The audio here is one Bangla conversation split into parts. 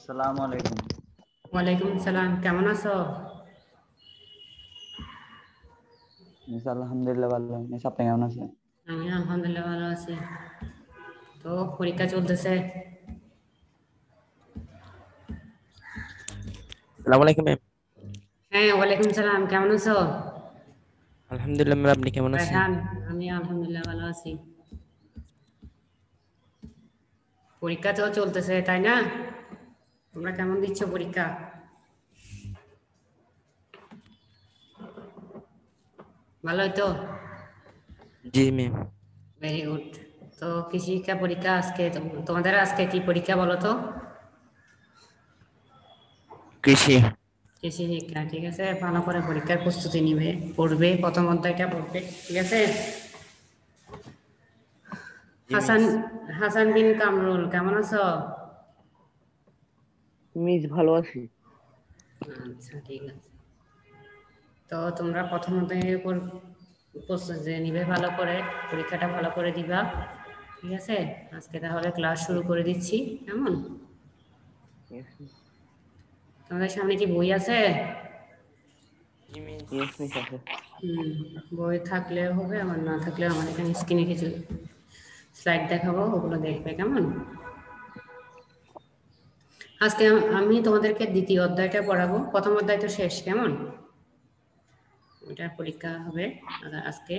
আসসালামু আলাইকুম। ওয়ালাইকুম সালাম, কেমন আছো? আলহামদুলিল্লাহ ভালো। আপনি কেমন আছেন? আমি আলহামদুলিল্লাহ ভালো আছি। তো পরীক্ষা চলতেছে। আসসালামু আলাইকুম ম্যাম। হ্যাঁ, ওয়ালাইকুম সালাম, কেমন আছো? আলহামদুলিল্লাহ ম্যাম, আপনি কেমন আছেন? রায়হান, আমি আলহামদুলিল্লাহ ভালো আছি। পরীক্ষা তো চলতেছে তাই না? তোমরা কেমন দিচ্ছ পরীক্ষা? ভালোই তো? জি ম্যাম। Very good. তো কৃষি শিক্ষা পরীক্ষা আজকে তোমাদের আজকে কি পরীক্ষা বলো তো? কৃষি। কৃষি শিক্ষা, ঠিক আছে। ভালো করে পরীক্ষার প্রস্তুতি নিবে, পড়বে, প্রথম অধ্যায়টা পড়বে, ঠিক আছে। জি হাসান হাসান বিন কামরুল, কেমন আছো? মিস ভালো আছি। আচ্ছা, ঠিক আছে। তো তোমরা প্রথম অধ্যায়ের উপর প্রস্তুতি নিবে, ভালো করে পরীক্ষাটা ভালো করে দিবা, ঠিক আছে। আজকে তাহলে ক্লাস শুরু করে দিচ্ছি, কেমন? তোমাদের সামনে কি বই আছে? ইয়েস মিস আছে। বই থাকলে হবে, আমার না থাকলে আমার এখানে স্ক্রিনে কিছু স্লাইড দেখাবো, ওগুলো দেখবে, কেমন? আজকে আমি তোমাদেরকে দ্বিতীয় অধ্যায়টা পড়াবো, প্রথম অধ্যায় তো শেষ, কেমন? ওইটার পরীক্ষা হবে আজকে,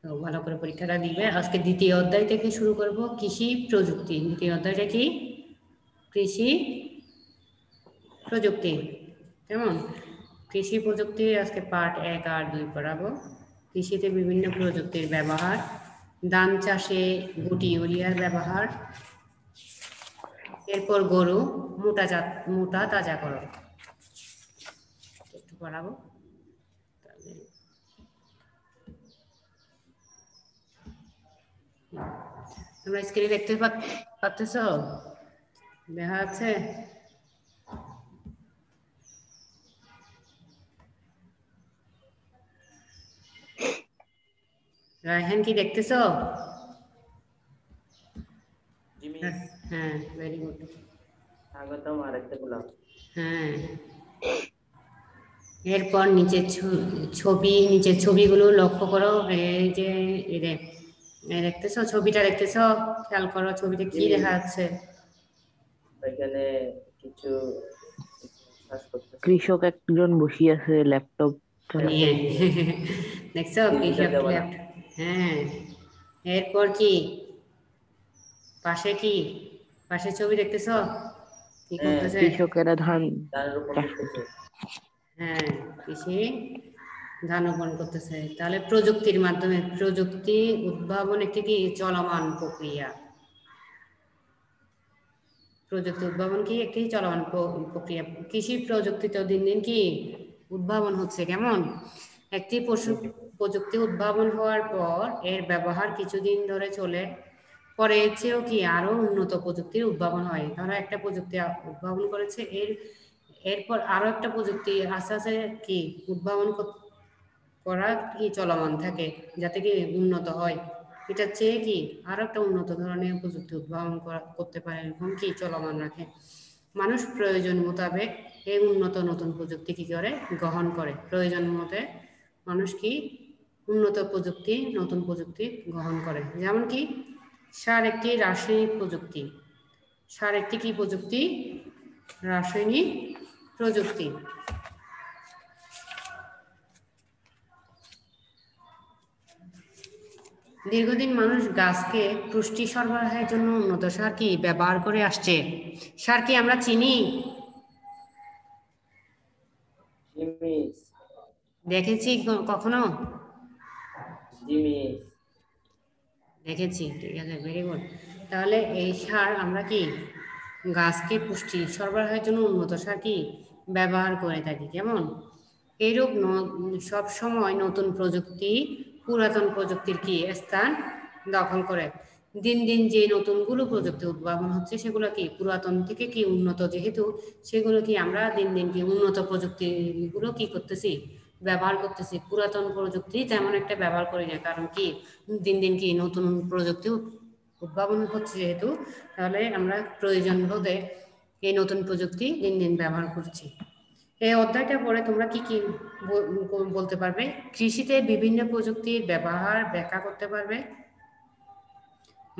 তো ভালো করে পরীক্ষাটা দিবে। আজকে দ্বিতীয় অধ্যায় থেকে শুরু করব, কৃষি প্রযুক্তি। দ্বিতীয় অধ্যায়টা কি? কৃষি প্রযুক্তি, কেমন? কৃষি প্রযুক্তি আজকে পার্ট 1 আর 2 পড়াবো। কৃষিতে বিভিন্ন প্রযুক্তির ব্যবহার, ধান চাষে গুটি ইউরিয়ার ব্যবহার, এরপর গরু মোটা তাজাকরণ একটু পড়াবো। তোমরা স্ক্রিনে দেখতে পাচ্ছ? দেখা যাচ্ছে? রায়হান, কি দেখতেছো? হ্যাঁ, ভেরি গুড। স্বাগতম আরেকটা ক্লাস। হ্যাঁ, এরপর নিচের নিচের ছবিগুলো লক্ষ্য করো। এই যে দেখতেছো ছবিটা, দেখতেছো? খেয়াল করো ছবিটা কি দেখা যাচ্ছে। এখানে কিছু কৃষক একজন বসে আছে ল্যাপটপ নিয়ে দেখছো কৃষক ল্যাপটপ? হ্যাঁ, এরপর কি পাশে পাশে ছবি দেখতেছো? কি করতেছে? কৃষকেরা ধান চাষ করছে। হ্যাঁ, কৃষি ধান রোপণ করতেছে। তাহলে প্রযুক্তির মাধ্যমে, প্রযুক্তি উদ্ভাবন একটি কি চলমান প্রক্রিয়া। প্রযুক্তি উদ্ভাবন কি একটি চলমান প্রক্রিয়া। কৃষি প্রযুক্তি তো দিন দিন কি উদ্ভাবন হচ্ছে, কেমন? একটি প্রযুক্তি উদ্ভাবন হওয়ার পর এর ব্যবহার কিছুদিন ধরে চলে, পরে এর চেয়েও কি আরো উন্নত প্রযুক্তির উদ্ভাবন হয়। ধরো একটা প্রযুক্তি উদ্ভাবন করেছে, এরপর আরো একটা প্রযুক্তি আস্তে আস্তে কি উদ্ভাবন করা কি চলমান থাকে, যাতে কি উন্নত হয়। এটার চেয়ে কি আরো একটা উন্নত ধরনের প্রযুক্তি উদ্ভাবন করতে পারে, এরকম কি চলমান রাখে। মানুষ প্রয়োজন মোতাবেক এই উন্নত নতুন প্রযুক্তি কি করে গ্রহণ করে। প্রয়োজন মতে মানুষ কি উন্নত প্রযুক্তি, নতুন প্রযুক্তি গ্রহণ করে। যেমন কি সার একটি রাসায়নিক প্রযুক্তি। সার একটি কি প্রযুক্তি? রাসায়নিক প্রযুক্তি। দীর্ঘদিন মানুষ গাছকে পুষ্টি সরবরাহের জন্য উন্নত সার কি ব্যবহার করে আসছে। সার কি আমরা চিনি? দেখেছি কখনো? দেখেছি, ঠিক আছে, ভেরি গুড। তাহলে এই সার আমরা কি গাছকে পুষ্টি সরবরাহের জন্য উন্নত সার কি ব্যবহার করে থাকি, কেমন? এইরূপ সব সময় নতুন প্রযুক্তি পুরাতন প্রযুক্তির কি স্থান দখল করে। দিন দিন যে নতুনগুলো প্রযুক্তি উদ্ভাবন হচ্ছে সেগুলো কি পুরাতন থেকে কি উন্নত, যেহেতু সেগুলো কি আমরা দিন দিন কি উন্নত প্রযুক্তিগুলো কি করতেছি ব্যবহার করতেছি। পুরাতন প্রযুক্তি তেমন একটা ব্যবহার করি না, কারণ কি দিন দিন কি নতুন প্রযুক্তি উদ্ভাবন হচ্ছে যেহেতু, তাহলে আমরা প্রয়োজন বোধে এই নতুন প্রযুক্তি দিন দিন ব্যবহার করছি। এই অধ্যায়টা পড়ে তোমরা কি কি বলতে পারবে? কৃষিতে বিভিন্ন প্রযুক্তির ব্যবহার ব্যাখ্যা করতে পারবে,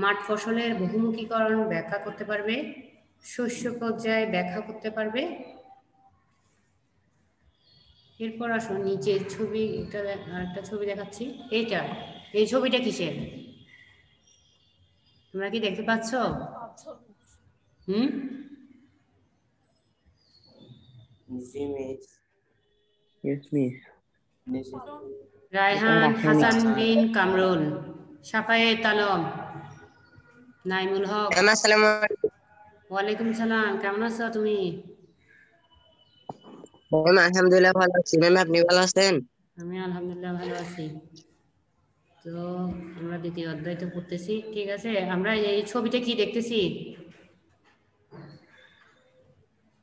মাঠ ফসলের বহুমুখীকরণ ব্যাখ্যা করতে পারবে, শস্য পর্যায় ব্যাখ্যা করতে পারবে। এরপর আসো নিচের ছবি, একটা ছবি দেখাচ্ছি। এই ছবিটা কিসের? তোমরা কি দেখতে পাচ্ছ? Yes, miss. রায়হান হাসান বিন কামরুল, সাফায়েত আলম, নাইমুল হক। আসসালামু আলাইকুম। ওয়ালাইকুম সালাম, কেমন আছো তুমি? আলহামদুলিল্লাহ ভালো আছি। ম্যাম আপনি ভালো আছেন? আমি আলহামদুলিল্লাহ ভালো আছি। তো আমরা দ্বিতীয় অধ্যায় তো পড়তেছি, ঠিক আছে। আমরা এই ছবিটা কি দেখতেছি?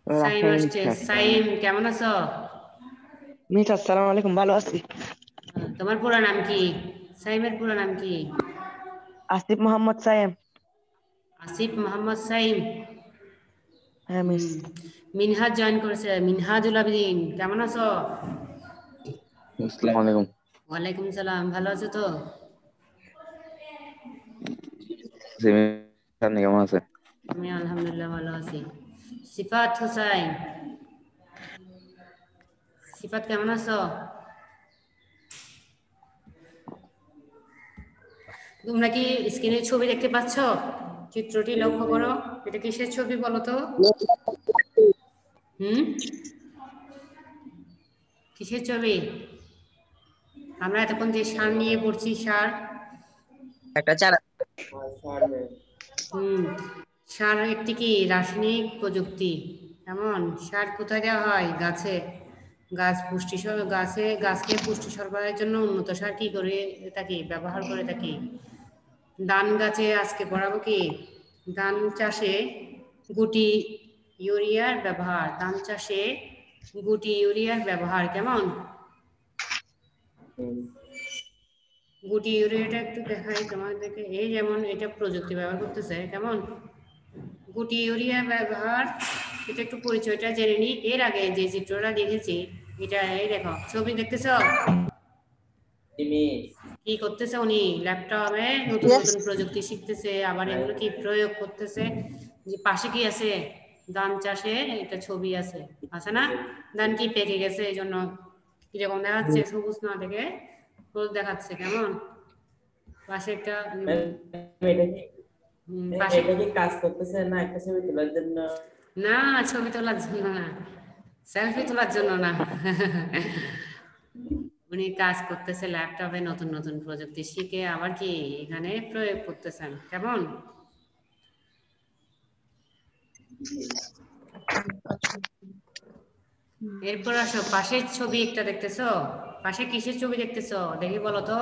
সাইম আসছে। সাইম কেমন আছো? মিস আসসালামু আলাইকুম, ভালো আছি। তোমার পুরো নাম কি? সাইমের পুরো নাম কি? আসিফ মোহাম্মদ সাইম। আসিফ মোহাম্মদ সাইম। হ্যাঁ মিস। মিনহাজ জয়েন করেছে, মিনহাজুল আবেদিন, কেমন আছো? আসসালামু আলাইকুম। ওয়ালাইকুম সালাম, ভালো আছো তো? আপনি কেমন আছেন? আমি আলহামদুলিল্লাহ ভালো আছি। সিফাত হোসাইন, সিফাত কেমন আছো? তোমরা কি স্ক্রিনের ছবি দেখতে পাচ্ছ? চিত্রটি লক্ষ্য করো। এটা কিসের ছবি বলো তো? কিসের ছবি? আমরা এতক্ষণ যে সার নিয়ে পড়ছি, সার একটা চারা। সার একটি কি রাসায়নিক প্রযুক্তি। কেমন? সার কোথায় দেওয়া হয়? গাছে। গাছকে পুষ্টি সরবরাহের জন্য উন্নত সার কি করে থাকি, ব্যবহার করে থাকি। ধান গাছে আজকে পড়াবো কি ধান চাষে গুটি ইউরিয়ার ব্যবহার। ধান চাষে গুটি ইউরিয়ার ব্যবহার কেমন? গুটি ইউরিয়াটা একটু দেখাই তোমাদেরকে। এই যেমন এটা প্রযুক্তি ব্যবহার করতেছে, কেমন? গুটি ইউরিয়া ব্যবহার, এটা একটু পরিচয়টা জেনে নিই। এর আগে যে চিত্রটা দেখেছি, এটা এই দেখো, ছবি দেখতেছো? কি করতেছে উনি? ল্যাপটপে নতুন নতুন প্রযুক্তি শিখতেছে, আবার এগুলো কি প্রয়োগ করতেছে। যে পাশে কি আছে? ধান চাষে এটা ছবি আছে না? ধান কি পেকে গেছে, এই জন্য কিরকম দেখাচ্ছে, সবুজ না দেখে হলুদ দেখাচ্ছে, কেমন? পাশে একটা কাজ করতেছে না, একটা ছবি তোলার জন্য? না, ছবি তোলার জন্য না, সেলফি তোলার জন্য না। উনি কাজ করতেছে ল্যাপটপে, নতুন নতুন প্রযুক্তি শিখে আবার কি এখানে প্রয়োগ করতেছেন, কেমন? এরপর আসো, পাশের ছবি একটা দেখতেছো? পাশে কিসের ছবি দেখতেছো দেখি বলো তো?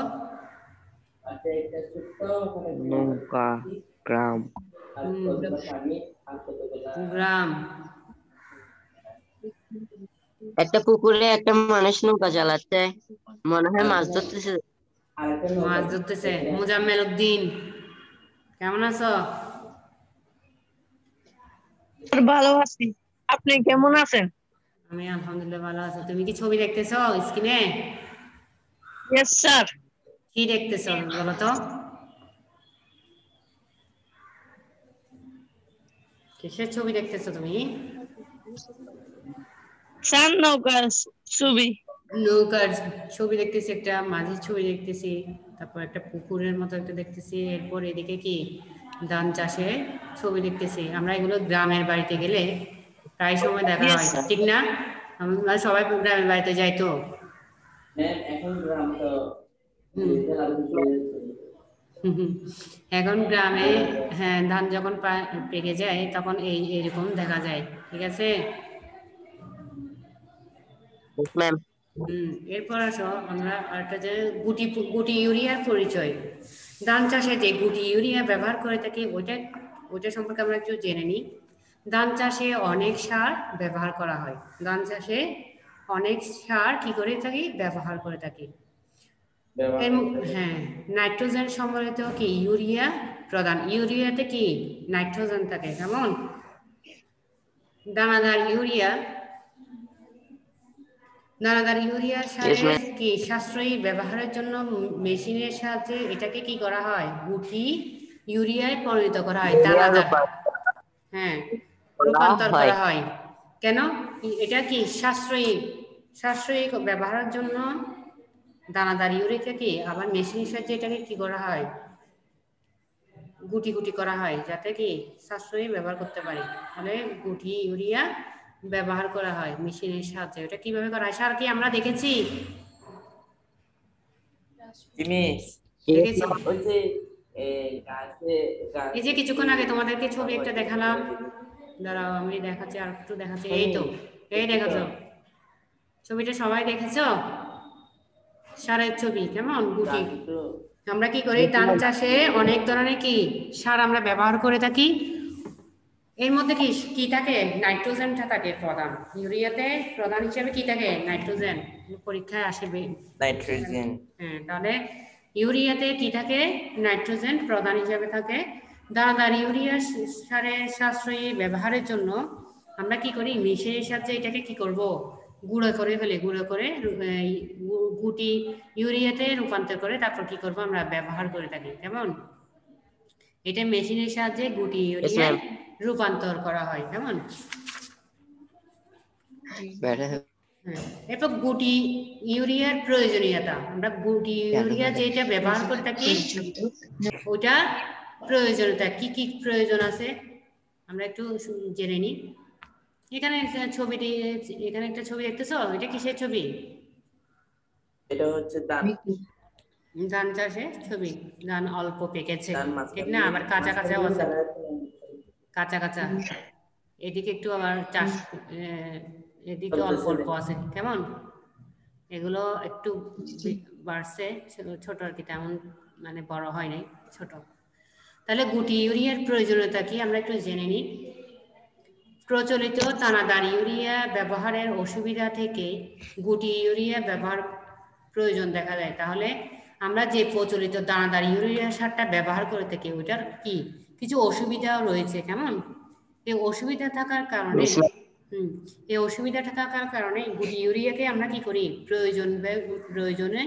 নৌকা, গ্রাম। গ্রাম। একটা পুকুরে একটা মানুষ নৌকা চালাচ্ছে, মনে হয় মাছ ধরতেছে। মাছ ধরতেছে। মোজাম্মেল উদ্দিন, কেমন আছো? ভালো আছি, আপনি কেমন আছেন? আমি আলহামদুলিল্লাহ ভালো আছি। তুমি কি ছবি দেখতেছো স্ক্রিনে? Yes sir. কি দেখতেছো বলো তো? কিসের ছবি দেখতেছো তুমি? স্যার নৌকার ছবি। নৌকার ছবি দেখতেছি, একটা মাঝির ছবি দেখতেছি, তারপর একটা পুকুরের মতো একটা দেখতেছি। এরপর এদিকে কি ধান চাষে ছবি দেখতেছি। আমরা এগুলো গ্রামের বাড়িতে গেলে প্রায় সময় দেখা হয়, ঠিক না? আমরা সবাই গ্রামের বাড়িতে যাই তো। এখন গ্রাম তো এখন গ্রামে, হ্যাঁ, ধান যখন পেকে যায় তখন এইরকম দেখা যায়, ঠিক আছে। ম্যাম। এরপর আসো আমরা আরেকটা, যে গুটি ইউরিয়ার পরিচয়। ধান চাষে যে গুটি ইউরিয়া ব্যবহার করে থাকি, ওইটা সম্পর্কে আমরা একটু জেনে নিই। ধান চাষে অনেক সার ব্যবহার করা হয়। ধান চাষে অনেক সার কি করে থাকি, ব্যবহার করে থাকি। হ্যাঁ, নাইট্রোজেন সম্বলিত কি ইউরিয়া প্রধান। ইউরিয়াতে কি নাইট্রোজেন থাকে, কেমন? দানাদার ইউরিয়া সারের কি সাশ্রয়ী ব্যবহারের জন্য মেশিনের সাহায্যে এটাকে কি করা হয়, গুটি ইউরিয়ায় পরিণত করা হয়, দানাদার, হ্যাঁ, রূপান্তর করা হয়। কেন? এটা কি সাশ্রয়ী ব্যবহারের জন্য দানাদার ইউরিয়াকে কি আবার মেশিনের সাহায্যে এটাকে কি করা হয়, গুটি গুটি করা হয়, যাতে কি সাশ্রয়ী ব্যবহার করতে পারি। তাহলে গুটি ইউরিয়া ব্যবহার করা হয় মেশিনের সাহায্যে। এটা কিভাবে করা হয় স্যার কি আমরা দেখেছি? দেখেছি। এই যে কিছুক্ষণ আগে তোমাদেরকে ছবি একটা দেখালাম, দাঁড়াও আমি দেখাচ্ছি, আর একটু দেখাচ্ছি। এই তো, এই দেখাচ্ছ ছবিটা, সবাই দেখেছো? সারের ছবি কেমন, গুটি। আমরা কি করি, ধান চাষে অনেক ধরনের কি সার আমরা ব্যবহার করে থাকি। এর মধ্যে কি থাকে, নাইট্রোজেনটা থাকে প্রধান। ইউরিয়াতে প্রধান হিসেবে কি থাকে, নাইট্রোজেন। পরীক্ষায় আসবে নাইট্রোজেন। হ্যাঁ, তাহলে ইউরিয়াতে কি থাকে, নাইট্রোজেন প্রধান হিসেবে থাকে। দানাদার ইউরিয়া সারের সাশ্রয়ী ব্যবহারের জন্য আমরা কি করি, মেশিনের সাহায্যে এটাকে কি করব, গুঁড়ো করে ফেলে, গুঁড়ো করে গুটি ইউরিয়াতে রূপান্তর করে তারপর কি করব আমরা ব্যবহার করে থাকি। কেমন? এটা মেশিনের সাহায্যে গুটি ইউরিয়া রূপান্তর করা হয়। কেমন? এরপর গুটি ইউরিয়ার প্রয়োজনীয়তা, আমরা গুটি ইউরিয়া যেটা ব্যবহার করে থাকি ওইটা প্রয়োজনীয়তা, কি কি প্রয়োজন আছে আমরা একটু জেনে নিই। এখানে ছবিটি, এখানে একটা ছবি দেখতেছো, এটা কিসের ছবি? এটা হচ্ছে ধান চাষের ছবি। ধান অল্প পেকেছে, ঠিক না? আবার কাঁচা কাঁচাও আছে, কাঁচা কাঁচা। এদিকে একটু আবার চাষ, এদিকে অল্প অল্প আছে। কেমন? এগুলো একটু বাড়ছে, ছোট আর কি, তেমন মানে বড় হয় নাই, ছোট। তাহলে গুটি ইউরিয়ার প্রয়োজনীয়তা কি আমরা একটু জেনে নিই। প্রচলিত দানাদার ইউরিয়া ব্যবহারের অসুবিধা থেকে গুটি ইউরিয়া ব্যবহার প্রয়োজন দেখা যায়। তাহলে আমরা যে প্রচলিত দানাদার ইউরিয়া সারটা ব্যবহার করে থাকি ওইটার কি কিছু অসুবিধাও রয়েছে। কেমন? এই অসুবিধা থাকার কারণে এই অসুবিধা থাকার কারণে গুটি ইউরিয়াকে আমরা কি করি, প্রয়োজনে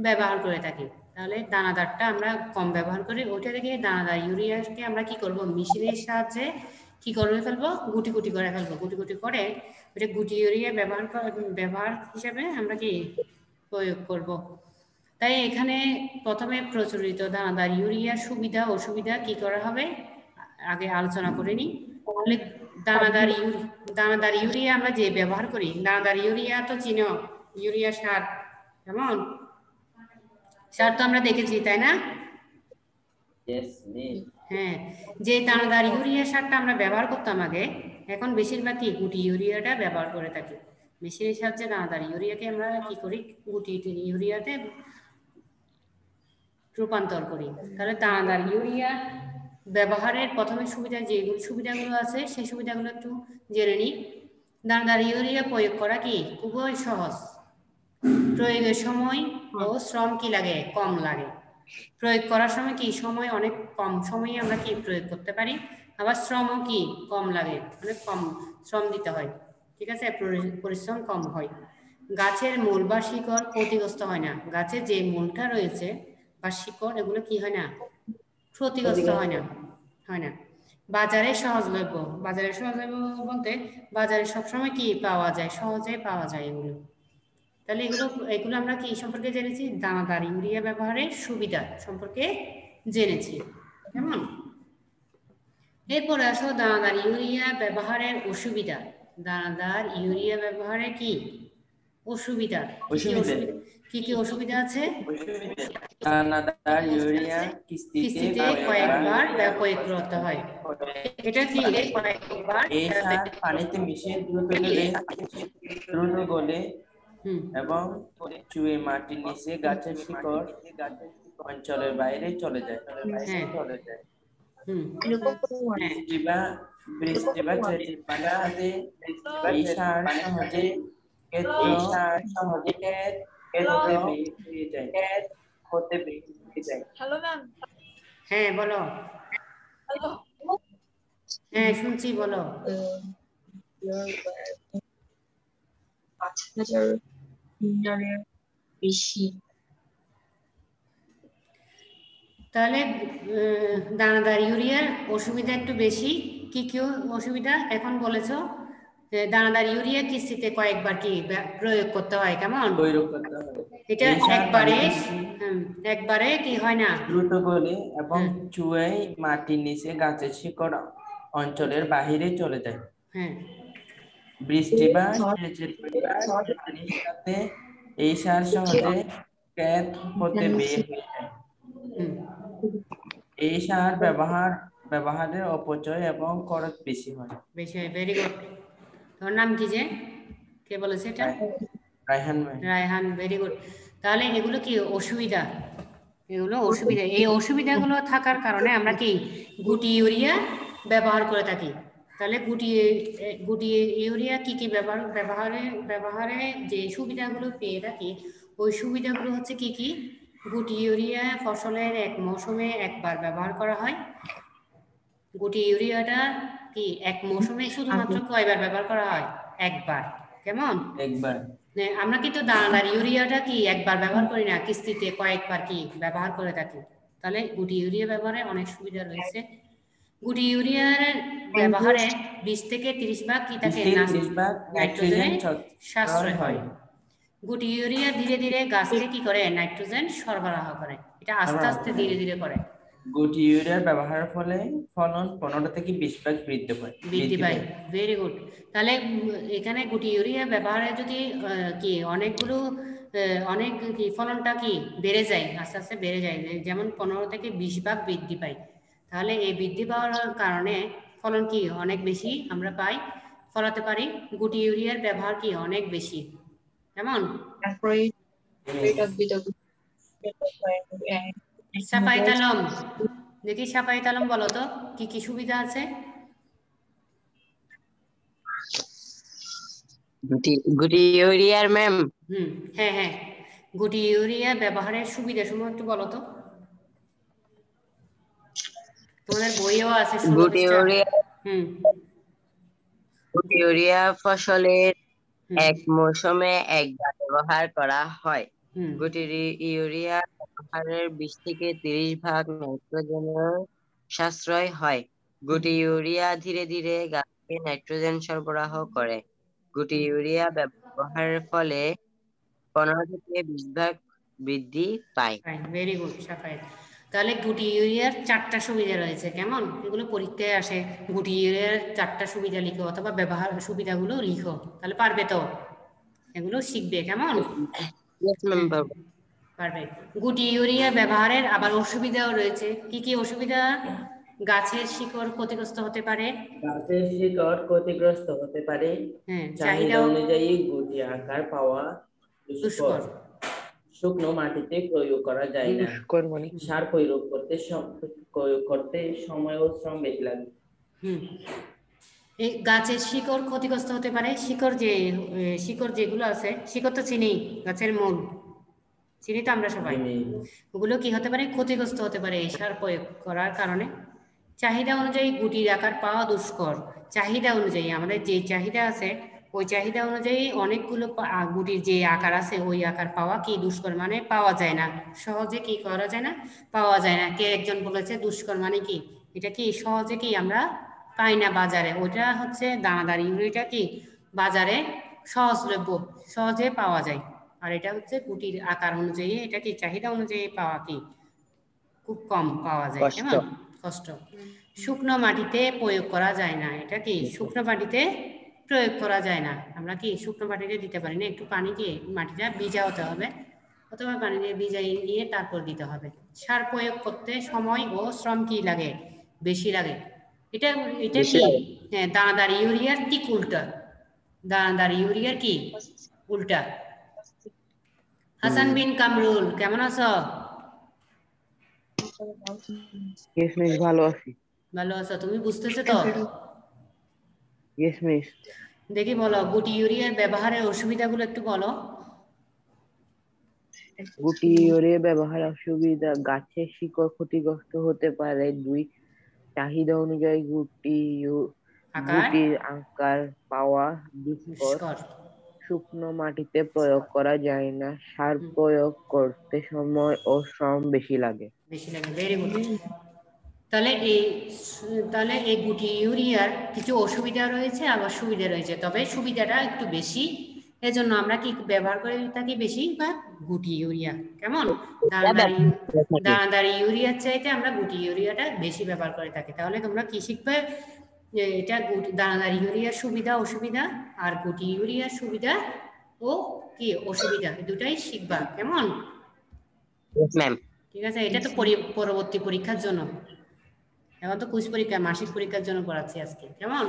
ব্যবহার করে থাকি। তাহলে দানাদারটা আমরা কম ব্যবহার করি, ওইটা থেকে দানাদার ইউরিয়াকে আমরা কি করব, মেশিনের সাহায্যে কি করে ফেলবো, গুটি গুটি করে ফেলবো। গুটি গুটি করে ওইটা গুটি ইউরিয়া ব্যবহার হিসাবে আমরা কি প্রয়োগ করব। তাই এখানে প্রথমে প্রচলিত দানাদার ইউরিয়ার সুবিধা অসুবিধা কি করা হবে আগে আলোচনা করে নিই। তাহলে দানাদার ইউরিয়া আমরা যে ব্যবহার করি, দানাদার ইউরিয়া তো চিনো, ইউরিয়া সার। কেমন? সার তো আমরা দেখেছি, তাই না? হ্যাঁ, যে দানাদার ইউরিয়া সারটা আমরা ব্যবহার করতাম আগে, এখন বেশিরভাগ কি গুটি ইউরিয়াটা ব্যবহার করে থাকি। মেশিনের সাহায্যে দানাদার ইউরিয়াকে আমরা কি করি, গুটি ইউরিয়াতে রূপান্তর করি। তাহলে দানাদার ইউরিয়া ব্যবহারের প্রথমে যে সুবিধাগুলো আছে সেই সুবিধাগুলো একটু জেনে নিই। দানাদার ইউরিয়া প্রয়োগ করা কি খুবই সহজ, প্রয়োগের সময় ও শ্রম কি লাগে, কম লাগে। প্রয়োগ করার সময় কি সময় অনেক কম সময়ে আমরা কি প্রয়োগ করতে পারি, আবার শ্রমও কি কম লাগে, অনেক কম শ্রম দিতে হয়। ঠিক আছে, পরিশ্রম কম হয়। গাছের মূল বা শিকড় ক্ষতিগ্রস্ত হয় না। গাছের যে মূলটা রয়েছে বা শিকড়, এগুলো কি হয় না, ক্ষতিগ্রস্ত হয় না। বাজারে সহজলভ্য বলতে বাজারে সবসময় কি পাওয়া যায়, সহজে পাওয়া যায় এগুলো। তাহলে এগুলো আমরা কি সম্পর্কে জেনেছি, দানাদার ইউরিয়া ব্যবহারের সুবিধা সম্পর্কে জেনেছি। কেমন? এরপরে আসো দানাদার ইউরিয়া ব্যবহারের অসুবিধা। দানাদার ইউরিয়া ব্যবহারের কি অসুবিধা, কি কি অসুবিধা আছে? দানাদার ইউরিয়া কিস্তিতে কয়েকবার প্রয়োগ করতে হয়। এটা কি কয়েকবার এই সার পানিতে মিশিয়ে দ্রুত গলে এবং চুয়ে মাটির নিচে গাছের শিকড় অঞ্চলের বাইরে চলে যায়। বৃষ্টি বা সেচের পানিতে এই সার সহজে হতে বেরিয়ে যায়। Hello ma'am. হ্যাঁ বলো। হ্যাঁ শুনছি, বলো। 5,000 কুইন্টালের বেশি। তাহলে দানাদার ইউরিয়ার অসুবিধা একটু বেশি। কি কি অসুবিধা এখন বলেছো? দানাদার ইউরিয়া কিস্তিতে কয়েকবার কি প্রয়োগ করতে হয়, কেমন? প্রয়োগ করতে হয়। এটা এই সার একবারে বাড়িতে একবারে কি হয় না, দ্রুত গলে এবং চুয়াই মাটির নিচে গাছের শিকড় অঞ্চলের বাহিরে চলে যায়। হ্যাঁ বৃষ্টি বা সেচের পানির সাথে এই সার সহজে ক্ষেত হতে বের হয়ে যায়। হুম এই সার ব্যবহারের অপচয় এবং খরচ বেশি হয়। বেশি হয়। Very good. তোর নাম কি যে, কে বলেছে এটা? রায়হান ভাই। Raihan, very good. তাহলে এগুলো কি অসুবিধা, এগুলো অসুবিধা। এই অসুবিধাগুলো থাকার কারণে আমরা কি গুটি ইউরিয়া ব্যবহার করে থাকি। তাহলে গুটি ইউরিয়া কি কি ব্যবহারে যে সুবিধাগুলো পেয়ে থাকি, ওই সুবিধাগুলো হচ্ছে কি কি? গুটি ইউরিয়া ফসলের এক মৌসুমে একবার ব্যবহার করা হয়। গুটি ইউরিয়াটা কি এক মৌসুমে শুধুমাত্র কয়বার ব্যবহার করা হয়? একবার, কেমন? একবার। আমরা কিন্তু দানাদার ইউরিয়াটা কি একবার ব্যবহার করি না, কিস্তিতে কয়েকবার কি ব্যবহার করে থাকি। তাহলে গুটি ইউরিয়া ব্যবহারে অনেক সুবিধা রয়েছে। গুটি ইউরিয়ার ব্যবহারে 20 থেকে 30 ভাগ কি থাকে, 30 ভাগ নাইট্রোজেনে নাইট্রোজেন সাশ্রয় হয়। গুটি ইউরিয়া ধীরে ধীরে গাছকে কি করে, নাইট্রোজেন সরবরাহ করে। এটা আস্তে আস্তে ধীরে ধীরে করে। গুটি ইউরিয়ার ব্যবহারের ফলে ফলন 15 থেকে 20 ভাগ বৃদ্ধি পায়। Very good. তাহলে এখানে গুটি ইউরিয়া ব্যবহারে যদি কি অনেকগুলো অনেক কি ফলনটা কি বেড়ে যায়, আস্তে আস্তে বেড়ে যায়, যেমন 15 থেকে 20 ভাগ বৃদ্ধি পায়। তাহলে এই বৃদ্ধি পাওয়ার কারণে ফলন কি অনেক বেশি আমরা ফলাতে পারি। গুটি ইউরিয়ার ব্যবহার কি অনেক বেশি, কেমন? সাফায়েত আলম, দেখি সাফায়েত আলম বলো তো কি কি সুবিধা আছে? গুটি ইউরিয়ার ম্যাম? হ্যাঁ হ্যাঁ, গুটি ইউরিয়া ব্যবহারের সুবিধা সমূহ একটু বলো তো। তোমাদের বইও আছে 16 গুটি পৃষ্ঠা। গুটি ইউরিয়া ফসলের এক মৌসুমে একবার ব্যবহার করা হয়। গুটি ইউরিয়া ব্যবহারের 20 থেকে 30 ভাগ নাইট্রোজেনের সাশ্রয় হয়। গুটি ইউরিয়া ধীরে ধীরে গাছকে নাইট্রোজেন সরবরাহ করে। গুটি ইউরিয়া ব্যবহারের ফলে 15 থেকে 20 ভাগ বৃদ্ধি পায়। Very good Safayet. তাহলে গুটি ইউরিয়ার 4টা সুবিধা রয়েছে, কেমন? এগুলো পরীক্ষায় আসে। গুটি ইউরিয়ার 4টা সুবিধা লিখো অথবা ব্যবহার সুবিধাগুলো লিখো, তাহলে পারবে তো, এগুলো শিখবে, কেমন? পারবে। গুটি ইউরিয়া ব্যবহারের আবার অসুবিধাও রয়েছে। কি কি অসুবিধা? গাছের শিকড় ক্ষতিগ্রস্ত হতে পারে। গাছের শিকড় ক্ষতিগ্রস্ত হতে পারে। চাহিদা অনুযায়ী গুটি আকার পাওয়া দুষ্কর। শুকনো মাটিতে প্রয়োগ করা যায় না। সার প্রয়োগ করতে সময় ও শ্রম বেশি লাগে। এই গাছের শিকড় ক্ষতিগ্রস্ত হতে পারে। শিকড় যেগুলো আছে, শিকড় তো চিনি, গাছের মূল চিনি তো আমরা সবাই। ওগুলো কি হতে পারে, ক্ষতিগ্রস্ত হতে পারে এই সার প্রয়োগ করার কারণে। চাহিদা অনুযায়ী গুটির আকার পাওয়া দুষ্কর। চাহিদা অনুযায়ী আমাদের যে চাহিদা আছে, ওই চাহিদা অনুযায়ী অনেকগুলো গুটির যে আকার আছে ওই আকার পাওয়া কি দুষ্কর, মানে পাওয়া যায় না সহজে। কি করা যায় না, পাওয়া যায় না। কে একজন বলেছে দুষ্কর মানে কি, এটা কি সহজে কি আমরা পাই না বাজারে। ওটা হচ্ছে দানাদার ইউরিয়াটা কি বাজারে সহজলভ্য, সহজে পাওয়া যায়। আর এটা হচ্ছে গুটির আকার অনুযায়ী, এটা কি চাহিদা অনুযায়ী পাওয়া কি খুব কম পাওয়া যায়, কেমন? কষ্ট। শুকনো মাটিতে প্রয়োগ করা যায় না। এটা কি শুকনো মাটিতে প্রয়োগ করা যায় না। আমরা কি শুকনো মাটিতে দিতে পারি না, একটু পানি দিয়ে মাটিটা ভিজা হতে হবে, অথবা পানি দিয়ে ভিজাই নিয়ে তারপর দিতে হবে। সার প্রয়োগ করতে সময় ও শ্রম কি লাগে, বেশি লাগে। এটা কি হ্যাঁ, দানাদার ইউরিয়ার ঠিক উল্টা। দানাদার ইউরিয়ার কি উল্টা। হাসান বিন কামরুল, কেমন আছো? ভালো আছি। ভালো আছো? তুমি বুঝতেছো তো? Yes miss. দেখি বলো, গুটি ইউরিয়ার ব্যবহারের অসুবিধাগুলো একটু বলো। গুটি ইউরিয়া ব্যবহার অসুবিধা: গাছের শিকড় ক্ষতিগ্রস্ত হতে পারে। 2, চাহিদা অনুযায়ী গুটি গুটির আকার পাওয়া দুষ্কর। শুকনো মাটিতে প্রয়োগ করা যায় না, সার প্রয়োগ করতে সময় ও শ্রম বেশি লাগে। Very good. তাহলে এই গুটি ইউরিয়ার কিছু অসুবিধা রয়েছে আবার সুবিধা রয়েছে, তবে সুবিধাটা একটু বেশি, এজন্য আমরা কি ব্যবহার করে থাকি বেশি বা গুটি ইউরিয়া। কেমন? দানাদারি ইউরিয়ার চাইতে আমরা গুটি ইউরিয়াটা বেশি ব্যবহার করে থাকি। তাহলে তোমরা কি শিখবে? এটা দানাদারি ইউরিয়ার সুবিধা অসুবিধা আর গুটি ইউরিয়ার সুবিধা ও কি অসুবিধা, দুটাই শিখবা। কেমন? ঠিক আছে, এটা তো পরবর্তী পরীক্ষার জন্য, এখন তো কুইজ পরীক্ষা, মাসিক পরীক্ষার জন্য পড়াচ্ছি আজকে। কেমন?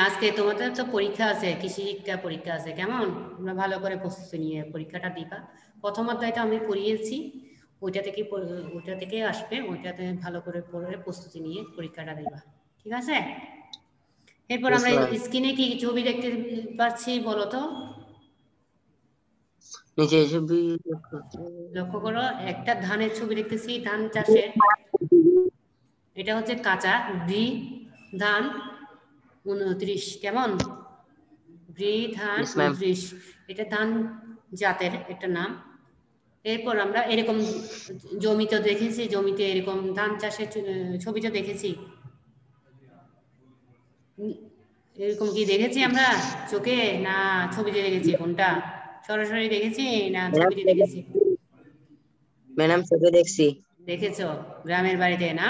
আজকে তোমাদের তো পরীক্ষা আছে, কৃষি শিক্ষা পরীক্ষা আছে। কেমন? তোমরা ভালো করে প্রস্তুতি নিয়ে পরীক্ষাটা দিবা। প্রথম অধ্যায়টা আমি পড়িয়েছি, ওইটা থেকে আসবে, ওইটাতে ভালো করে পড়ে প্রস্তুতি নিয়ে পরীক্ষাটা দিবা। ঠিক আছে? এরপর আমরা স্ক্রিনে কি ছবি দেখতে পাচ্ছি বলো তো? লক্ষ্য করো, একটা ধানের ছবি দেখতেছি, ধান চাষের। এটা হচ্ছে কাঁচা ধান 29। কেমন? ধান 29, এটা ধান জাতের একটা নাম। এরপর আমরা এরকম জমিতে দেখেছি, জমিতে এরকম ধান চাষের ছবিটা দেখেছি, এরকম কি দেখেছি আমরা চোখে না ছবিতে দেখেছি? কোনটা সরাসরি দেখেছি না ছবিতে দেখেছি? ম্যাডাম চোখে দেখছি। দেখেছো গ্রামের বাড়িতে না?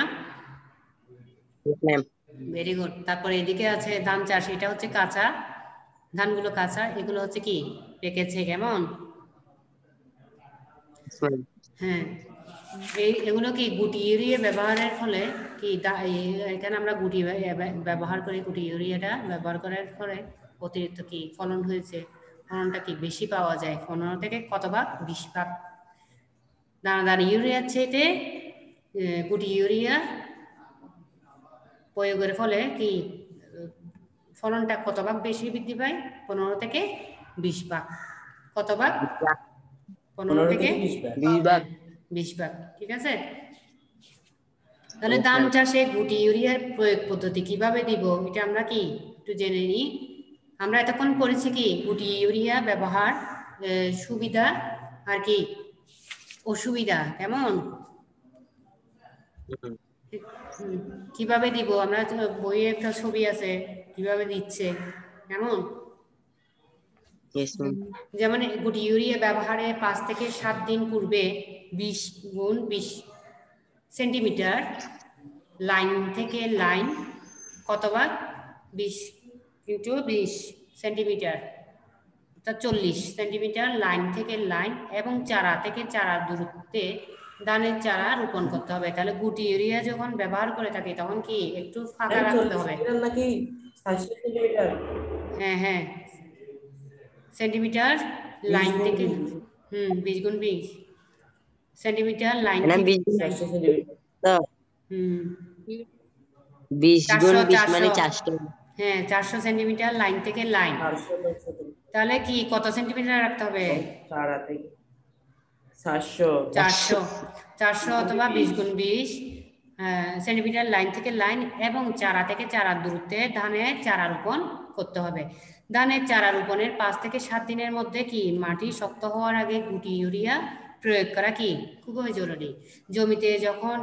Very good. তারপরে এদিকে আছে ধান চাষ, এটা হচ্ছে কাঁচা, ধানগুলো কাঁচা, এগুলো হচ্ছে কি পেকেছে। কেমন? হ্যাঁ, এগুলো কি গুটি ইউরিয়া ব্যবহারের ফলে কি এখানে আমরা গুটি ব্যবহার করি, গুটি ইউরিয়াটা ব্যবহার করার ফলে অতিরিক্ত কি ফলন হয়েছে, ফলনটা কি বেশি পাওয়া যায়, 15 থেকে কত ভাগ? 20 ভাগ। দানাদার ইউরিয়ার চাইতে গুটি ইউরিয়া প্রয়োগের ফলে কি ফলনটা কত ভাগ বেশি বৃদ্ধি পায়? 15 থেকে 20 ভাগ। কত ভাগ? 15 থেকে 20 ভাগ। ঠিক আছে? তাহলে ধান চাষে গুটি ইউরিয়ার প্রয়োগ পদ্ধতি কিভাবে দিব, এটা আমরা কি একটু জেনে নিই। আমরা এতক্ষণ পড়েছি কি গুটি ইউরিয়া ব্যবহার সুবিধা আর কি অসুবিধা। কেমন? কিভাবে দিব আমরা, বইয়ে একটা ছবি আছে কিভাবে দিচ্ছে। কেমন? যেমন গুটি ইউরিয়া ব্যবহারে 5 থেকে 7 দিন পূর্বে 20 গুণ 20 সেন্টিমিটার লাইন থেকে লাইন কত ভাগ? 20 ইন্টু 20 সেন্টিমিটার, অর্থাৎ 40 সেন্টিমিটার লাইন থেকে লাইন এবং চারা থেকে চারা দূরত্বে ধানের চারা রোপণ করতে হবে। তাহলে গুটি ইউরিয়া যখন ব্যবহার করে থাকি তখন কি একটু ফাঁকা রাখতে হবে নাকি? হ্যাঁ, সেন্টিমিটার লাইন থেকে 20 গুণ 20 সেন্টিমিটার লাইন থেকে 20 গুণ 20 মানে 400। হ্যাঁ, 400 সেন্টিমিটার লাইন থেকে লাইন। তাহলে কি কত সেন্টিমিটার রাখতে হবে? 400 অথবা 20 গুণ 20 সেন্টিমিটার লাইন থেকে লাইন এবং চারা থেকে চারা দূরত্বে ধানের চারা রোপণ করতে হবে। ধানের চারা রোপণের 5 থেকে 7 দিনের মধ্যে কি মাটি শক্ত হওয়ার আগে গুটি ইউরিয়া প্রয়োগ করা কি খুবই জরুরি। জমিতে যখন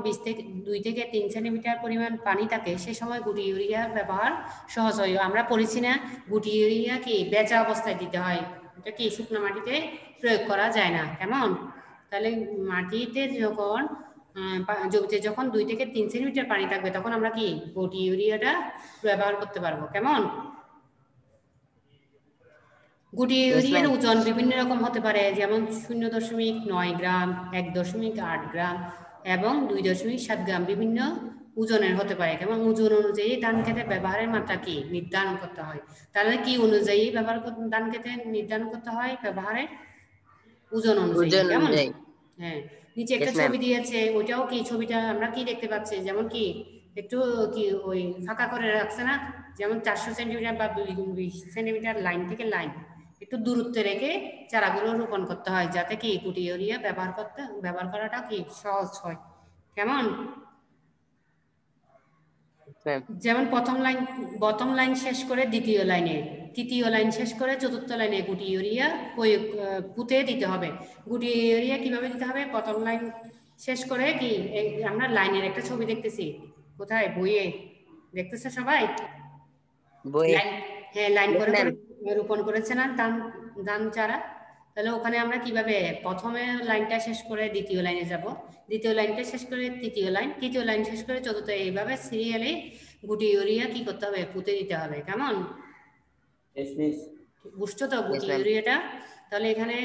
2 থেকে 3 সেন্টিমিটার পরিমাণ পানি থাকে সে সময় গুটি ইউরিয়া ব্যবহার সহজ হয়। আমরা পড়েছি না গুটি ইউরিয়া কি বেচা অবস্থায় দিতে হয়, এটা কি শুকনো মাটিতে প্রয়োগ করা যায় না। কেমন? তাহলে মাটিতে যখন জমিতে যখন 2 থেকে 3 সেন্টিমিটার পানি থাকবে তখন আমরা কি গুটি ইউরিয়াটা ব্যবহার করতে পারবো। কেমন? গুটি ইউরিয়ার ওজন বিভিন্ন রকম হতে পারে, যেমন 0.9 গ্রাম, 1.8 গ্রাম এবং 2.7 গ্রাম বিভিন্ন ওজনের হতে পারে। কেমন? ওজন অনুযায়ী ধান খেতে ব্যবহারের মাত্রা কি নির্ধারণ করতে হয়। তাহলে কি অনুযায়ী ধান খেতে নির্ধারণ করতে হয়? ব্যবহারের ওজন অনুযায়ী। কেমন? হ্যাঁ, নিচে একটা ছবি দিয়েছে, ওইটাও কি ছবিটা আমরা কি দেখতে পাচ্ছি, যেমন কি একটু কি ওই ফাঁকা করে রাখছে না, যেমন 400 সেন্টিমিটার বা 20 সেন্টিমিটার লাইন থেকে লাইন একটু দূরত্বে রেখে চারাগুলো রোপণ করতে হয়, যাতে কি গুটি ইউরিয়া ব্যবহার করাটা কি সহজ হয়। কেমন? যেমন প্রথম লাইন শেষ করে দ্বিতীয় লাইনে, তৃতীয় লাইন শেষ করে চতুর্থ লাইনে গুটি ইউরিয়া পুঁতে দিতে হবে। গুটি ইউরিয়া কিভাবে দিতে হবে? প্রথম লাইন শেষ করে কি আমরা লাইনের একটা ছবি দেখতেছি, কোথায়? বইয়ে দেখতেছে সবাই? হ্যাঁ, লাইন করে রোপণ করেছে না ধান চারা? তাহলে ওখানে আমরা কিভাবে প্রথমে লাইনটা শেষ করে দ্বিতীয় লাইনে যাব, দ্বিতীয় লাইনটা শেষ করে তৃতীয় লাইন, তৃতীয় লাইন শেষ করে চতুর্থ, এইভাবে সিরিয়ালে গুটি ইউরিয়া কি করতে হবে? পুঁতে দিতে হবে। কেমন? বুঝছো তো গুটি ইউরিয়াটা? তাহলে এখানে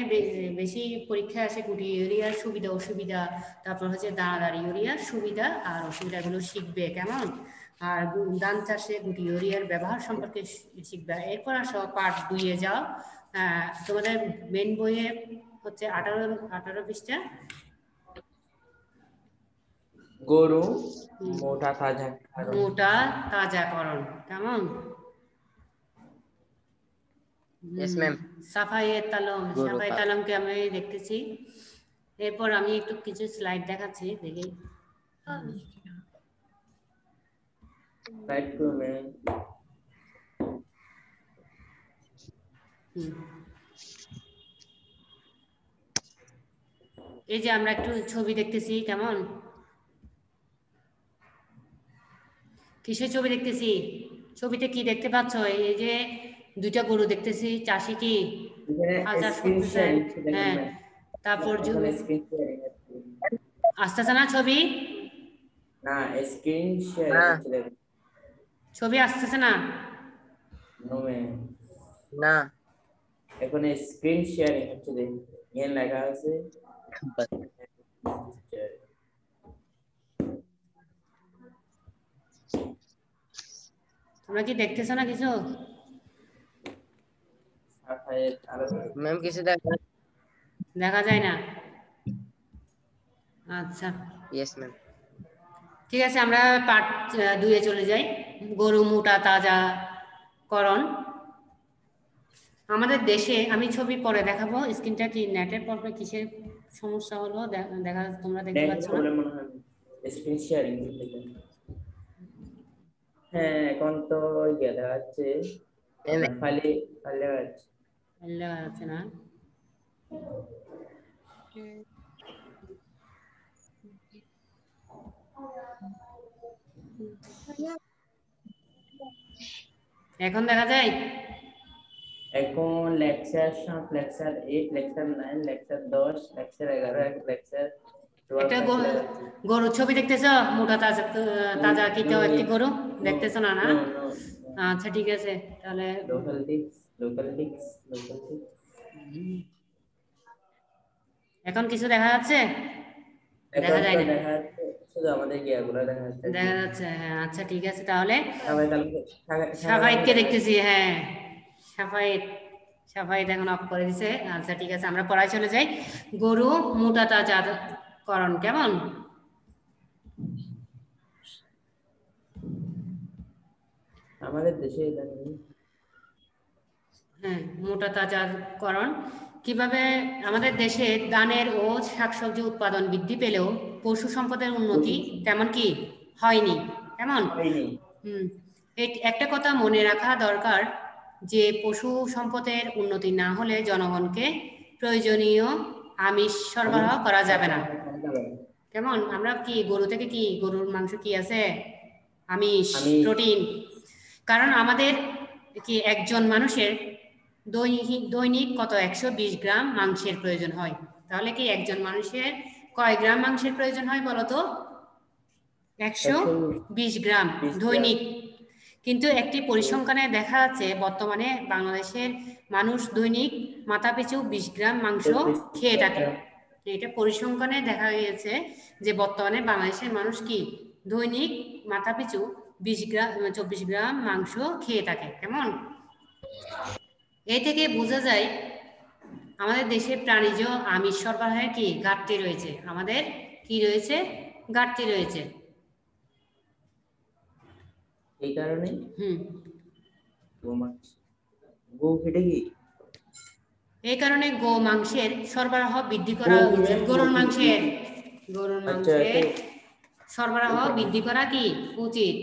বেশি পরীক্ষায় আসে গুটি ইউরিয়ার সুবিধা অসুবিধা, তারপর হচ্ছে দানাদার ইউরিয়ার সুবিধা আর অসুবিধাগুলো শিখবে। কেমন? আর ধান চাষে গুটি ইউরিয়ার ব্যবহার সম্পর্কে শিখবে। এরপর আসো পার্ট 2-এ যাও। তোমাদের মেন বইয়ে হচ্ছে 18 পৃষ্ঠা। গরু মোটা তাজাকরণ। কেমন? সাফায়ে তালমকে আমি দেখতেছি। এরপর আমি একটু কিছু স্লাইড দেখাচ্ছি, দেখি। এই যে আমরা একটু ছবি দেখতেছি। কেমন? কিসের ছবি দেখতেছি? ছবিতে কি দেখতে পাচ্ছ? এই যে দুইটা গরু দেখতেছি। চাষি কি হ্যাঁ, তারপর আসতেছে না ছবি? ছবি আসতেছে না? না, এখন স্ক্রিন শেয়ারিং হচ্ছে। দেখেন লেখা আছে তোমরা কি দেখতেছো না কিছু? ম্যাম কিছু দেখা যায় না? আচ্ছা, ইয়েস ম্যাম। ঠিক আছে, আমরা পার্ট 2-এ চলে যাই। গরু মোটা তাজাকরণ। আমাদের দেশে, আমি ছবি পরে দেখাবো। স্ক্রিনটা কি নেটের প্রবলেম, কিসের সমস্যা হলো দেখা? তোমরা দেখতে পাচ্ছ না? Screen sharing. হ্যাঁ, এখন তো দেখা যাচ্ছে। খালি আছে না? এখন দেখা যায়? এখন lecture 7, lecture 8, lecture 9, lecture 10, lecture 11, lecture 12। একটা গরু ছবি দেখতেছ? মোটা তাজা কি তো একটি গরু দেখতেছ না? না, আচ্ছা ঠিক আছে। তাহলে লোকাল টিক্স। এখন কিছু দেখা যাচ্ছে? দেখা যায় না? শুধু আমাদের গিয়াগুলো দেখা যাচ্ছে। হ্যাঁ, আচ্ছা ঠিক আছে। তাহলে সাফায়েতকে দেখতেছি। হ্যাঁ, সাফায়েত এখন অফ করে দিছে। আচ্ছা ঠিক আছে, আমরা পড়ায় চলে যাই। গরু মোটা তাজাকরণ। কেমন? আমাদের দেশে হ্যাঁ, মোটা তাজাকরণ কিভাবে? আমাদের দেশে ধানের ও শাকসবজি উৎপাদন বৃদ্ধি পেলেও পশু সম্পদের উন্নতি তেমন কি হয়নি। কেমন? একটা কথা মনে রাখা দরকার যে পশু সম্পদের উন্নতি না হলে জনগণকে প্রয়োজনীয় আমিষ সরবরাহ করা যাবে না। কেমন? আমরা কি গরু থেকে কি গরুর মাংস কি আছে? আমিষ, প্রোটিন। কারণ আমাদের কি একজন মানুষের দৈনিক কত 120 গ্রাম মাংসের প্রয়োজন হয়। তাহলে কি একজন মানুষের কয় গ্রাম মাংসের প্রয়োজন হয় বলো তো? 120 গ্রাম দৈনিক। কিন্তু একটি পরিসংখ্যানে দেখা যাচ্ছে বর্তমানে বাংলাদেশের মানুষ দৈনিক মাথাপিছু 20 গ্রাম মাংস খেয়ে থাকে। এটা পরিসংখ্যানে দেখা গিয়েছে যে বর্তমানে বাংলাদেশের মানুষ কি দৈনিক মাথাপিছু 24 গ্রাম মাংস খেয়ে থাকে। কেমন? এই থেকে বোঝা যায় আমাদের দেশে প্রাণীজ আমিষ সরবরাহের কি ঘাটতি রয়েছে। আমাদের কি রয়েছে? ঘাটতি রয়েছে। এই কারণে এই কারণে গো মাংসের সরবরাহ বৃদ্ধি করা উচিত। গরুর মাংসের সরবরাহ বৃদ্ধি করা কি উচিত।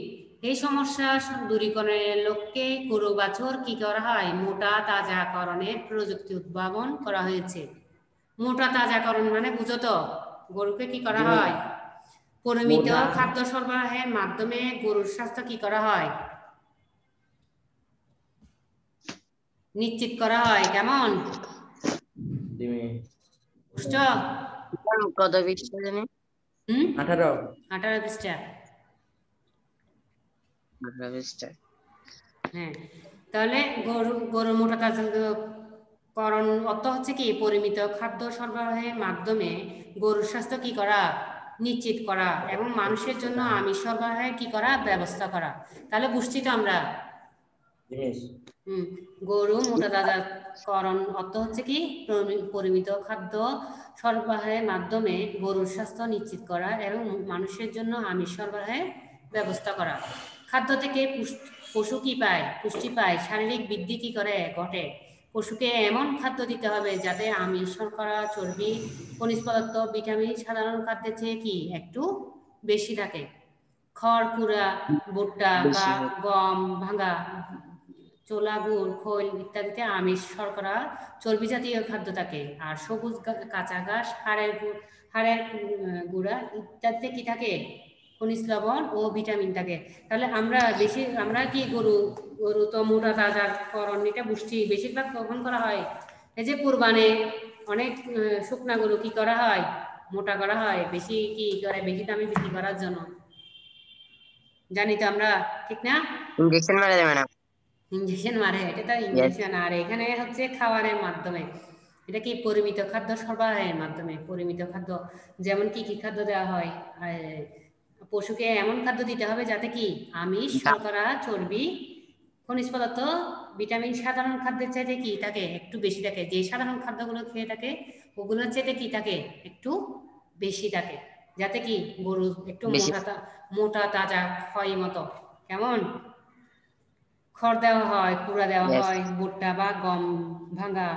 এই সমস্যা দূরীকরণের লক্ষ্যে গরু বাছুর কি করা হয়? মোটা তাজাকরণের প্রযুক্তি উদ্ভাবন করা হয়েছে। মোটা তাজাকরণ মানে বুঝো তো, গরুকে কি করা হয়? পরিমিত খাদ্য সরবরাহের মাধ্যমে গরুর স্বাস্থ্য কি করা হয়? নিশ্চিত করা হয়। কেমন? কত পৃষ্ঠা জানি? 18 পৃষ্ঠা। হ্যাঁ, তাহলে গরু মোটা তাজাকরণ অর্থ হচ্ছে কি? পরিমিত খাদ্য সরবরাহের মাধ্যমে গরুর স্বাস্থ্য কি করা? নিশ্চিত করা এবং মানুষের জন্য আমিষ সরবরাহের কি করা? ব্যবস্থা করা। তাহলে বুঝছি তো আমরা। গরু মোটা তাজাকরণ অর্থ হচ্ছে কি? পরিমিত খাদ্য সরবরাহের মাধ্যমে গরুর স্বাস্থ্য নিশ্চিত করা এবং মানুষের জন্য আমিষ সরবরাহের ব্যবস্থা করা। খাদ্য থেকে পশু কি পায়? পুষ্টি পায়, শারীরিক বৃদ্ধি কি করে? ঘটে। পশুকে এমন খাদ্য দিতে হবে যাতে আমিষ, শর্করা, চর্বি, খনিজ পদার্থ, ভিটামিন সাধারণ খাদ্যের চেয়ে কি একটু বেশি থাকে। খড়, কুড়া, ভুট্টা বা গম, ভাঙা, চোলা, গুড়, খৈল ইত্যাদিতে আমিষ, শর্করা, চর্বি জাতীয় খাদ্য থাকে। আর সবুজ কাঁচা ঘাস, হাড়ের গুঁড়া ইত্যাদিতে কি থাকে? খনিজ লবণ ও ভিটামিন থাকে। তাহলে আমরা কি গরু তো মোটা তাজাকরণ এটা বুঝছি। বেশিরভাগ কখন করা হয়? এই যে কুরবানে অনেক শুকনা গরু কি করা হয়? মোটা করা হয়। বেশি কি করে? বেশি দামে বিক্রি করার জন্য। জানি তো আমরা, ঠিক না? ইনজেকশন মারা যাবে না? ইনজেকশন মারে, এটা তো ইনজেকশন। আর এখানে হচ্ছে খাবারের মাধ্যমে। এটা কি? পরিমিত খাদ্য সরবরাহের মাধ্যমে। পরিমিত খাদ্য যেমন কি কি খাদ্য দেওয়া হয়? পশুকে এমন খাদ্য দিতে হবে যাতে কি আমিষ, শর্করা, চর্বি, খনিজ পদার্থ, ভিটামিন সাধারণ খাদ্যের চাইতে কি থাকে? একটু বেশি থাকে। যে সাধারণ খাদ্যগুলো খেয়ে থাকে ওগুলোর চাইতে কি থাকে? একটু বেশি থাকে, যাতে কি গরু একটু মোটা তাজা হয় মতো। কেমন? খড় দেওয়া হয়, কুড়া দেওয়া হয়, ভুট্টা বা গম ভাঙা,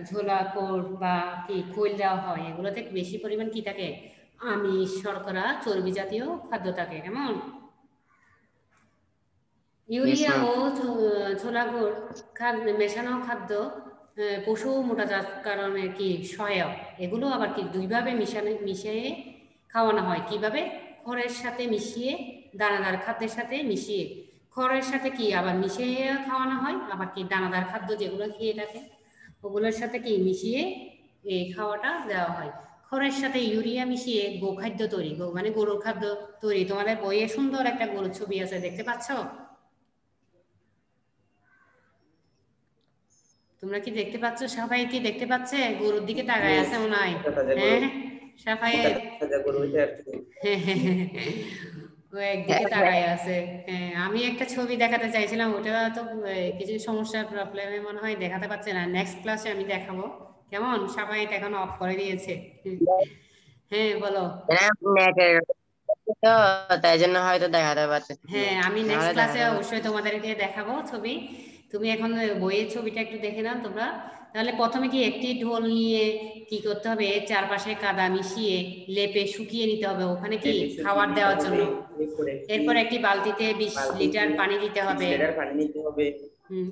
ছোলা, কোড় বা কি খৈল দেওয়া হয়। এগুলোতে বেশি পরিমাণ কি থাকে? আমিষ, শর্করা, চর্বি জাতীয় খাদ্য থাকে। কেমন? ইউরিয়া ও ছোলা গুড় মেশানো খাদ্য পশু মোটাজাতকরণের কি সহায়ক। এগুলো আবার কি দুইভাবে মিশিয়ে খাওয়ানো হয়। কিভাবে? খড়ের সাথে মিশিয়ে, দানাদার খাদ্যের সাথে মিশিয়ে। খড়ের সাথে কি আবার মিশিয়ে খাওয়ানো হয়, আবার কি দানাদার খাদ্য যেগুলো খেয়ে থাকে ওগুলোর সাথে কি মিশিয়ে এই খাওয়াটা দেওয়া হয়। খড়ের সাথে ইউরিয়া মিশিয়ে গোখাদ্য তৈরি, মানে গরুর খাদ্য তৈরি। তোমাদের বইয়ে সুন্দর একটা গরুর ছবি আছে, দেখতে পাচ্ছ? তোমরা কি দেখতে পাচ্ছ? সবাই কি দেখতে পাচ্ছে? গরুর দিকে তাকায় আছে মনে হয়। হ্যাঁ, সবাই ও একদিকে তাকায় আছে। হ্যাঁ, আমি একটা ছবি দেখাতে চাইছিলাম, ওটা তো কিছু সমস্যার প্রবলেমে মনে হয় দেখাতে পাচ্ছে না। নেক্সট ক্লাসে আমি দেখাবো। কেমন? সবাই এটা এখন অফ করে দিয়েছে। হ্যাঁ, বলো। তো তাই জন্য হয়তো দেখাতে পারছি। হ্যাঁ, আমি নেক্সট ক্লাসে অবশ্যই তোমাদেরকে দেখাবো ছবি। তুমি এখন বইয়ের ছবিটা একটু দেখে নাও তোমরা। তাহলে প্রথমে কি একটি ঢোল নিয়ে কি করতে হবে? চারপাশে কাদা মিশিয়ে লেপে শুকিয়ে নিতে হবে, ওখানে কি খাবার দেওয়ার জন্য। এরপর একটি বালতিতে 20 লিটার পানি দিতে হবে।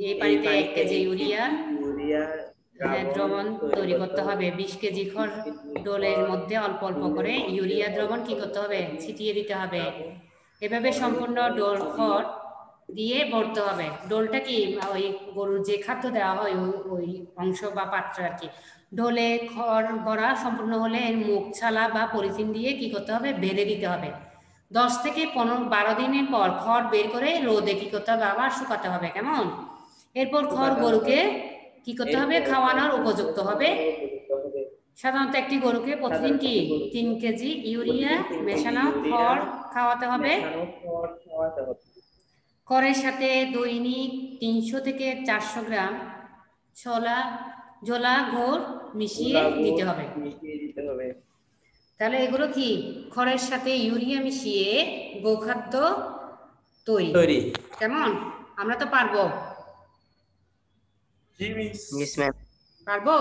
এই পানিতে 1 কেজি ইউরিয়া দ্রবণ তৈরি করতে হবে। 20 কেজি খড় ডোলের মধ্যে অল্প অল্প করে ইউরিয়া দ্রবণ কি করতে হবে? ছিটিয়ে দিতে হবে। এভাবে সম্পূর্ণ ডোল খড় দিয়ে ভরতে হবে। ডোলটা কি? ওই গরুর যে খাদ্য দেওয়া হয় ওই অংশ বা পাত্র আর কি। ডোলে খড় ভরা সম্পূর্ণ হলে এর মুখ ছালা বা পলিথিন দিয়ে কি করতে হবে? বেঁধে দিতে হবে। 10 থেকে 12 দিনের পর খড় বের করে রোদে কি করতে হবে? আবার শুকাতে হবে। কেমন? এরপর খড় গরুকে কি করতে হবে? খাওয়ানোর উপযুক্ত হবে। সাধারণত একটি গরুকে প্রতিদিন কি 3 কেজি ইউরিয়া মেশানো খড় খাওয়াতে হবে। খড়ের সাথে দৈনিক 300 থেকে 400 গ্রাম ঝোলা গুড় মিশিয়ে দিতে হবে। তাহলে এগুলো কি? খড়ের সাথে ইউরিয়া মিশিয়ে গোখাদ্য তৈরি। কেমন? আমরা তো পারবো। পারবো?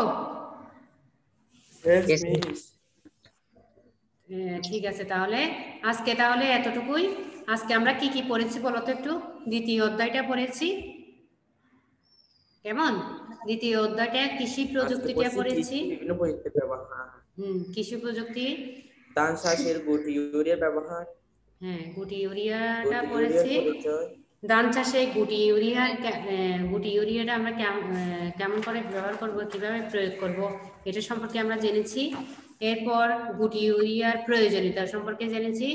ঠিক আছে, তাহলে আজকে এতটুকুই। আজকে আমরা কি কি পড়েছি বলো তো একটু? দ্বিতীয় অধ্যায়টা পড়েছি কেমন? দ্বিতীয় অধ্যায়টা কৃষি প্রযুক্তিটা পড়েছি। বিভিন্ন প্রযুক্তির ব্যবহার। কৃষি প্রযুক্তি, ধান চাষের গুটি ইউরিয়া ব্যবহার। হ্যাঁ, গুটি ইউরিয়াটা পড়েছি। ধান চাষে গুটি ইউরিয়াটা আমরা কেমন করে ব্যবহার করব, কিভাবে প্রয়োগ করব, এটা সম্পর্কে আমরা জেনেছি। এরপর গুটি ইউরিয়ার প্রয়োজনীয়তা সম্পর্কে জেনেছি।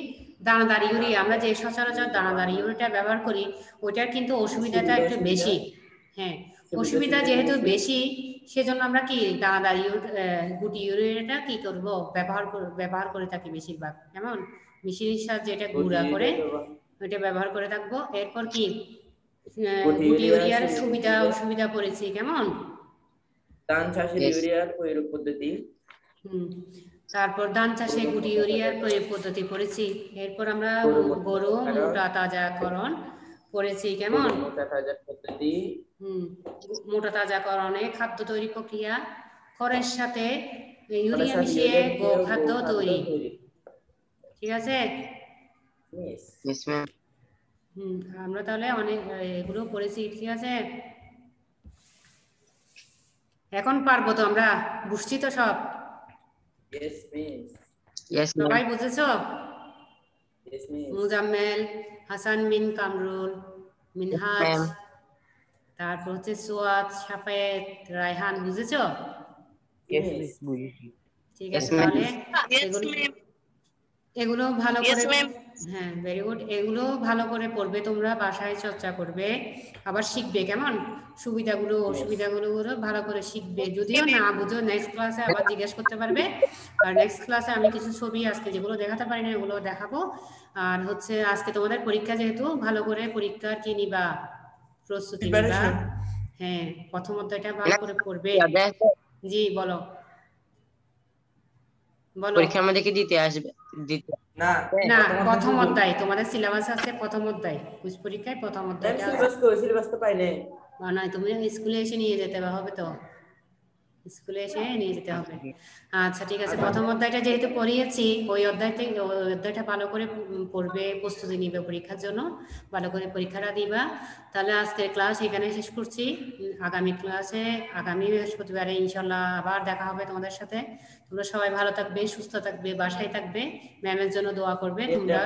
দানাদার ইউরিয়া, আমরা যে সচরাচর দানাদার ইউরিয়াটা ব্যবহার করি ওটার কিন্তু অসুবিধাটা একটু বেশি। হ্যাঁ, অসুবিধা যেহেতু বেশি সেজন্য আমরা কি দানাদার গুটি ইউরিয়াটা কি করব, ব্যবহার করে থাকি বেশিরভাগ। কেমন? মেশিনের সাহায্যে এটা গুঁড়া করে ওইটা ব্যবহার করে থাকবো। এরপর কি গুটি ইউরিয়ার সুবিধা অসুবিধা পড়েছি। কেমন? ধান চাষে ইউরিয়ার প্রয়োগ পদ্ধতি। তারপর ধান চাষে গুটি ইউরিয়ার প্রয়োগ পদ্ধতি পড়েছি। এরপর আমরা গরু মোটা তাজাকরণ পড়েছি। কেমন? মোটা তাজা পদ্ধতি। মোটা তাজাকরণে খাদ্য তৈরি প্রক্রিয়া, খড়ের সাথে ইউরিয়া মিশিয়ে গোখাদ্য তৈরি। ঠিক আছে? আমরা তাহলে অনেক এগুলো পড়েছি। ঠিক আছে, এখন পারবো তো আমরা? বুঝছি তো সব? সবাই বুঝেছো? মুজাম্মেল, হাসান বিন কামরুল, মিনহাজ, তারপর হচ্ছে সোয়াদ, সাফায়েত, রায়হান, বুঝেছো? ঠিক আছে, তাহলে এগুলো ভালো করে, হ্যাঁ ভেরি গুড, এগুলো ভালো করে পড়বে তোমরা, বাসায় চর্চা করবে, আবার শিখবে। কেমন? সুবিধাগুলো অসুবিধাগুলো ভালো করে শিখবে। যদিও না বুঝো নেক্সট ক্লাসে আবার জিজ্ঞেস করতে পারবে। আর নেক্সট ক্লাসে আমি কিছু ছবি আজকে যেগুলো দেখাতে পারি না ওগুলো দেখাবো। আর হচ্ছে আজকে তোমাদের পরীক্ষা, যেহেতু ভালো করে পরীক্ষার কি নিবা, প্রস্তুতি নিবা। হ্যাঁ, প্রথম অধ্যায়টা ভালো করে পড়বে। জি বলো বলো। পরীক্ষার মধ্যে কি দিতে আসবে? না না, প্রথম অধ্যায় তোমাদের সিলেবাস আছে, প্রথম অধ্যায় কুইজ পরীক্ষায় প্রথম অধ্যায়। সিলেবাস তো পাই নাই। না, তুমি স্কুলে এসে নিয়ে যেতে হবে তো, স্কুলে এসে নিয়ে যেতে হবে। আচ্ছা ঠিক আছে, প্রথম অধ্যায়টা যেহেতু পড়িয়েছি ওই অধ্যায়টা ভালো করে পড়বে, প্রস্তুতি নিবে পরীক্ষার জন্য, ভালো করে পরীক্ষাটা দিবা। তাহলে আজকের ক্লাস এখানে শেষ করছি। আগামী ক্লাসে আগামী বৃহস্পতিবারে ইনশাল্লাহ আবার দেখা হবে তোমাদের সাথে। তোমরা সবাই ভালো থাকবে, সুস্থ থাকবে, বাসায় থাকবে, ম্যামের জন্য দোয়া করবে। তোমরা,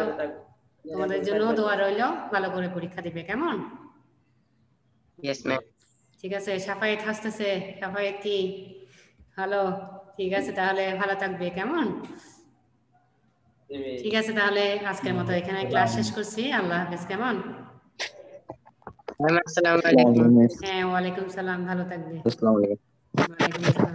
তোমাদের জন্য দোয়া রইলো, ভালো করে পরীক্ষা দিবে। কেমন? ঠিক আছে, সাফায়েত হাসতেছে। সাফায়েত কি হ্যালো? ঠিক আছে, তাহলে ভালো থাকবে। কেমন? ঠিক আছে, তাহলে আজকের মতো এখানে ক্লাস শেষ করছি। আল্লাহ হাফেজ। কেমন? হ্যাঁ, ওয়ালাইকুম সালাম, ভালো থাকবে। ওয়ালাইকুম সালাম।